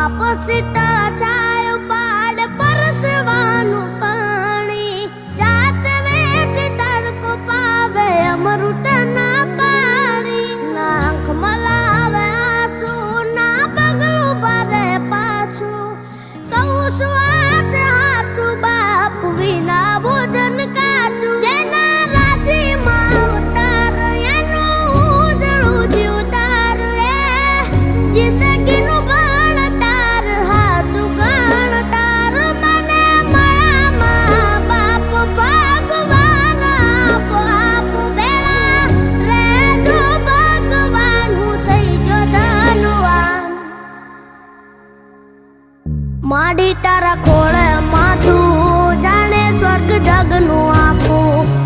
શીતળ છાયો પાડ પરસવાનું પાણી જાત વેઠ તડકો પાવે અમૃત ના પાણી ના આંખ મલાવે આંસુ ના પગલું ભરે પાછું કહું છું આજ હાચું બાપ વિના ભોજન કાચું જેના રાજીમાં ઉતાર એનું ઉજળું જીવ તાર એ જિંદગીનું માડી તારા ખોળે માથું જાણે સ્વર્ગ જગનું આખું